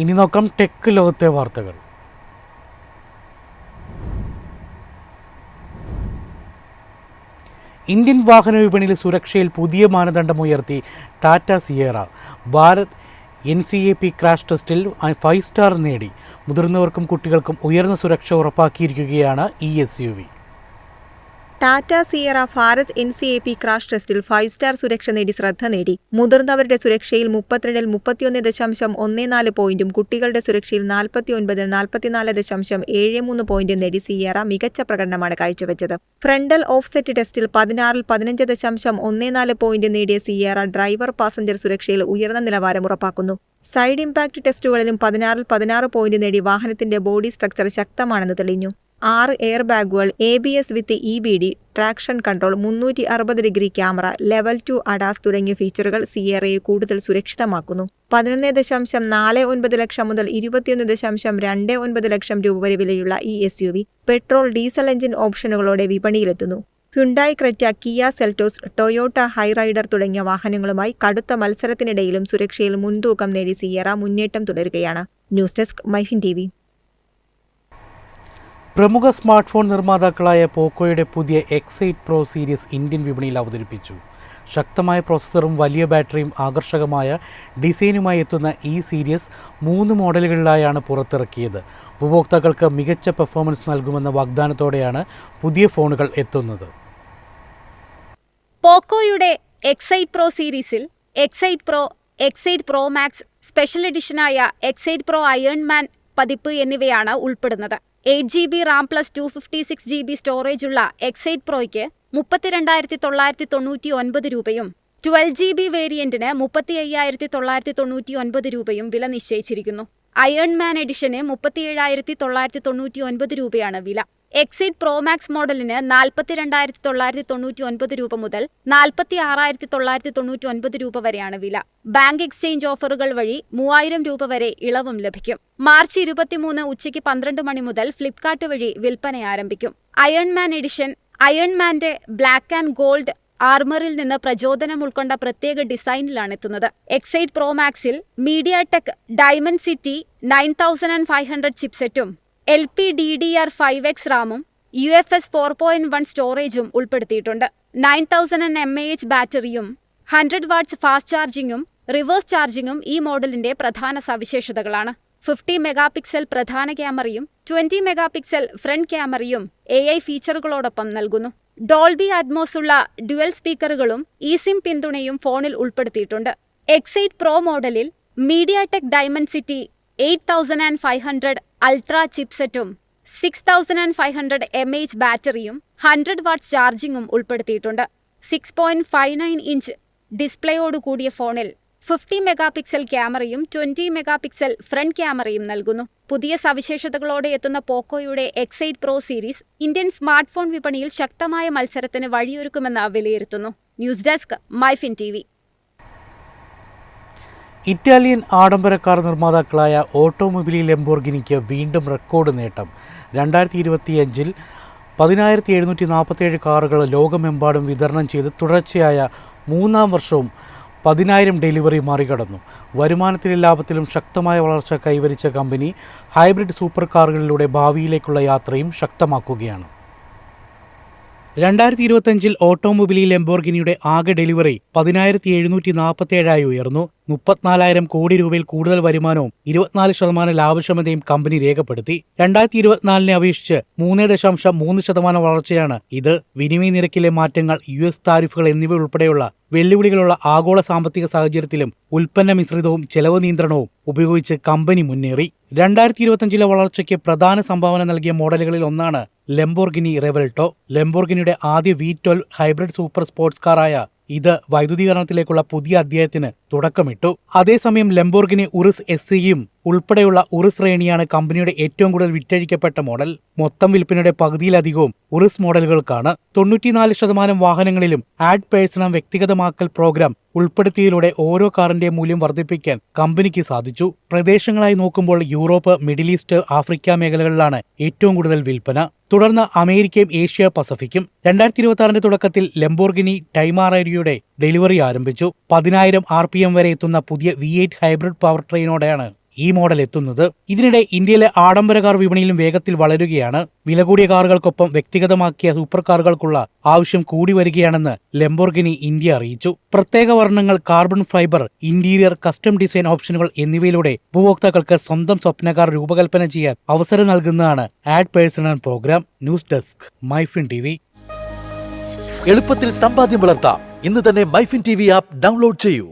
ഇനി നോക്കാം ടെക് ലോകത്തെ വാർത്തകൾ. ഇന്ത്യൻ വാഹന വിപണിയിൽ സുരക്ഷയിൽ പുതിയ മാനദണ്ഡമുയർത്തി Tata Sierra. Bharat NCAP crash ടെസ്റ്റിൽ 5 സ്റ്റാർ നേടി. മുതിർന്നവർക്കും കുട്ടികൾക്കും ഉയർന്ന സുരക്ഷ ഉറപ്പാക്കിയിരിക്കുകയാണ് ഈ SUV. Tata Sierra Bharat NCAP crash ടെസ്റ്റിൽ 5 സ്റ്റാർ സുരക്ഷ നേടി ശ്രദ്ധ നേടി. മുതിർന്നവരുടെ സുരക്ഷയിൽ 32-ൽ 31.14 പോയിന്റും കുട്ടികളുടെ സുരക്ഷയിൽ 49-ൽ 44.73 പോയിന്റും നേടി സിയേറ മികച്ച പ്രകടനമാണ് കാഴ്ചവെച്ചത്. ഫ്രണ്ടൽ ഓഫ്സെറ്റ് ടെസ്റ്റിൽ 16-ൽ 15.14 പോയിന്റ് നേടിയ സിയേറ ഡ്രൈവർ പാസഞ്ചർ സുരക്ഷയിൽ ഉയർന്ന നിലവാരം ഉറപ്പാക്കുന്നു. സൈഡ് ഇമ്പാക്ട് ടെസ്റ്റുകളിലും 16-ൽ 16 പോയിന്റ് നേടി വാഹനത്തിന്റെ ബോഡി സ്ട്രക്ചർ ശക്തമാണെന്ന് തെളിഞ്ഞു. 6 എയർ ബാഗുകൾ, ABS വിത്ത് EBD, traction control, 360° camera, level 2 ADAS തുടങ്ങിയ ഫീച്ചറുകൾ സിയേറയെ കൂടുതൽ സുരക്ഷിതമാക്കുന്നു. 11.49 ലക്ഷം മുതൽ 21.29 ലക്ഷം രൂപ വരെ വിലയുള്ള ഈ SUV പെട്രോൾ, ഡീസൽ എഞ്ചിൻ ഓപ്ഷനുകളോടെ വിപണിയിലെത്തുന്നു. Hyundai Creta, Kia Seltos, Toyota Hyryder തുടങ്ങിയ വാഹനങ്ങളുമായി കടുത്ത മത്സരത്തിനിടയിലും സുരക്ഷയിൽ മുൻതൂക്കം നേടി സിയേറ മുന്നേറ്റം തുടരുകയാണ്. News desk MyFin TV. പ്രമുഖ സ്മാർട്ട് ഫോൺ നിർമ്മാതാക്കളായ പോക്കോയുടെ പുതിയ X8 Pro സീരീസ് ഇന്ത്യൻ വിപണിയിൽ അവതരിപ്പിച്ചു. ശക്തമായ പ്രോസസ്സറും വലിയ ബാറ്ററിയും ആകർഷകമായ ഡിസൈനുമായി എത്തുന്ന ഈ സീരീസ് 3 മോഡലുകളിലായാണ് പുറത്തിറക്കിയത്. ഉപഭോക്താക്കൾക്ക് മികച്ച പെർഫോമൻസ് നൽകുമെന്ന വാഗ്ദാനത്തോടെയാണ് പുതിയ ഫോണുകൾ എത്തുന്നത്. പോക്കോയുടെ X8 Pro സീരീസിൽ X8 Pro, X8 Pro Max, special എഡിഷനായ X8 Pro Iron Man പതിപ്പ് എന്നിവയാണ് ഉൾപ്പെടുന്നത്. 8GB RAM + 256GB സ്റ്റോറേജുള്ള X8 Proയ്ക്ക് 32,999 രൂപയും 12GB വേരിയന്റിന് 35,999 രൂപയും വില നിശ്ചയിച്ചിരിക്കുന്നു. അയൺ മാൻ എഡിഷന് 37,999 രൂപയാണ് വില. X8 Pro Max മോഡലിന് 42,999 രൂപ മുതൽ 46,999 രൂപ വരെയാണ് വില. ബാങ്ക് എക്സ്ചേഞ്ച് ഓഫറുകൾ വഴി 3,000 രൂപ വരെ ഇളവും ലഭിക്കും. മാർച്ച് 23 ഉച്ചയ്ക്ക് 12 മണി മുതൽ ഫ്ലിപ്കാർട്ട് വഴി വിൽപ്പന ആരംഭിക്കും. അയൺ മാൻ എഡിഷൻ അയൺമാന്റെ ബ്ലാക്ക് ആൻഡ് ഗോൾഡ് ആർമറിൽ നിന്ന് പ്രചോദനം ഉൾക്കൊണ്ട പ്രത്യേക ഡിസൈനിലാണ് എത്തുന്നത്. X8 Pro Maxൽ MediaTek Dimensity 9500 ചിപ്സെറ്റും LPDDR5X റാമും UFS 4.1 സ്റ്റോറേജും ഉൾപ്പെടുത്തിയിട്ടുണ്ട്. 9000 mAh ബാറ്ററിയും 100 വാട്ട്സ് ഫാസ്റ്റ് ചാർജിങ്ങും റിവേഴ്സ് ചാർജിങ്ങും ഈ മോഡലിന്റെ പ്രധാന സവിശേഷതകളാണ്. 50 മെഗാപിക്സൽ പ്രധാന ക്യാമറയും 20 മെഗാപിക്സൽ ഫ്രണ്ട് ക്യാമറയും AI ഫീച്ചറുകളോടൊപ്പം നൽകുന്നു. ഡോൾബി അറ്റ്മോസ് ഉള്ള ഡ്യുവൽ സ്പീക്കറുകളും eSIM പിന്തുണയും ഫോണിൽ ഉൾപ്പെടുത്തിയിട്ടുണ്ട്. X8 Pro മോഡലിൽ MediaTek Dimensity 8500 അൾട്രാ ചിപ്സെറ്റും 6500 mAh ബാറ്ററിയും 100 വാട്ട്സ് ചാർജിങ്ങും ഉൾപ്പെടുത്തിയിട്ടുണ്ട്. 6.59 ഇഞ്ച് ഡിസ്പ്ലേയോടുകൂടിയ ഫോണിൽ 50 മെഗാപിക്സൽ ക്യാമറയും 20 മെഗാപിക്സൽ ഫ്രണ്ട് ക്യാമറയും നൽകുന്നു. പുതിയ സവിശേഷതകളോടെ എത്തുന്ന പോക്കോയുടെ X8 Pro series Indian smart phone വിപണിയിൽ ശക്തമായ മത്സരത്തിന് വഴിയൊരുക്കുമെന്ന് വിലയിരുത്തുന്നു. News desk MyFin TV. Italian ആഡംബര കാർ നിർമ്മാതാക്കളായ ഓട്ടോമൊബിലി ലംബോർഗിനിക്ക് വീണ്ടും റെക്കോർഡ് നേട്ടം. 2025-ൽ 10,747 കാറുകൾ ലോകമെമ്പാടും വിതരണം ചെയ്ത് തുടർച്ചയായ 3-ാം വർഷവും 10,000 ഡെലിവറി മറികടന്നു. വരുമാനത്തിലും ലാഭത്തിലും ശക്തമായ വളർച്ച കൈവരിച്ച കമ്പനി ഹൈബ്രിഡ് സൂപ്പർ കാറുകളിലൂടെ ഭാവിയിലേക്കുള്ള യാത്രയും ശക്തമാക്കുകയാണ്. 2025-ൽ ഓട്ടോമൊബിലി ലംബോർഗിനിയുടെ ആകെ ഡെലിവറി 10,747 ഉയർന്നു. 34,000 കോടി രൂപയിൽ കൂടുതൽ വരുമാനവും 24% ലാഭക്ഷമതയും കമ്പനി രേഖപ്പെടുത്തി. 2024-നെ അപേക്ഷിച്ച് 3.3% വളർച്ചയാണ് ഇത്. വിനിമയ നിരക്കിലെ മാറ്റങ്ങൾ, US താരിഫുകൾ എന്നിവ ഉൾപ്പെടെയുള്ള വെല്ലുവിളികളുള്ള ആഗോള സാമ്പത്തിക സാഹചര്യത്തിലും ഉൽപ്പന്ന മിശ്രിതവും ചെലവ് നിയന്ത്രണവും ഉപയോഗിച്ച് കമ്പനി മുന്നേറി. 2025-ലെ വളർച്ചയ്ക്ക് പ്രധാന സംഭാവന നൽകിയ മോഡലുകളിൽ ഒന്നാണ് ലംബോർഗിനി റെവൽട്ടോ. ലംബോർഗിനിയുടെ ആദ്യ V12 ഹൈബ്രിഡ് സൂപ്പർ സ്പോർട്സ് കാറായ ഇത് വൈദ്യുതീകരണത്തിലേക്കുള്ള പുതിയ അധ്യായത്തിന് തുടക്കമിട്ടു. അതേസമയം ലംബോർഗിനി ഉറിസ് SEയും ഉൾപ്പെടെയുള്ള ഉറിസ് ശ്രേണിയാണ് കമ്പനിയുടെ ഏറ്റവും കൂടുതൽ വിറ്റഴിക്കപ്പെട്ട മോഡൽ. മൊത്തം വിൽപ്പനയുടെ പകുതിയിലധികവും ഉറിസ് മോഡലുകൾക്കാണ്. 94% വാഹനങ്ങളിലും ആഡ് പേഴ്സണം വ്യക്തിഗതമാക്കൽ പ്രോഗ്രാം ഉൾപ്പെടുത്തിയതിലൂടെ ഓരോ കാറിന്റെ മൂല്യം വർദ്ധിപ്പിക്കാൻ കമ്പനിക്ക് സാധിച്ചു. പ്രദേശങ്ങളായി നോക്കുമ്പോൾ യൂറോപ്പ്, മിഡിൽ ഈസ്റ്റ്, ആഫ്രിക്ക മേഖലകളിലാണ് ഏറ്റവും കൂടുതൽ വിൽപ്പന. തുടർന്ന് അമേരിക്കയും ഏഷ്യ പസഫിക്കും. 2026-ന്റെ തുടക്കത്തിൽ ലംബോർഗിനി ടൈമാറയുടെ ഡെലിവറി ആരംഭിച്ചു. 10,000 RPM വരെ എത്തുന്ന പുതിയ V8 ഹൈബ്രിഡ് പവർ ട്രെയിനോടെയാണ് ഈ മോഡൽ എത്തുന്നത്. ഇതിനിടെ ഇന്ത്യയിലെ ആഡംബര കാർ വിപണിയിലും വേഗത്തിൽ വളരുകയാണ്. വില കൂടിയ കാറുകൾക്കൊപ്പം വ്യക്തിഗതമാക്കിയ സൂപ്പർ കാറുകൾക്കുള്ള ആവശ്യം കൂടി വരികയാണെന്ന് ലംബോർഗിനി ഇന്ത്യ അറിയിച്ചു. പ്രത്യേക വർണ്ണങ്ങൾ, carbon fibre, interior, custom design ഓപ്ഷനുകൾ എന്നിവയിലൂടെ ഉപഭോക്താക്കൾക്ക് സ്വന്തം സ്വപ്നകാർ രൂപകൽപ്പന ചെയ്യാൻ അവസരം നൽകുന്നതാണ് add personal programme. News desk, MyFin TV. എളുപ്പത്തിൽ സമ്പാദ്യം വളർത്താം. ഇന്ന് തന്നെ മൈഫിൻ TV ആപ്പ് ഡൗൺലോഡ് ചെയ്യൂ.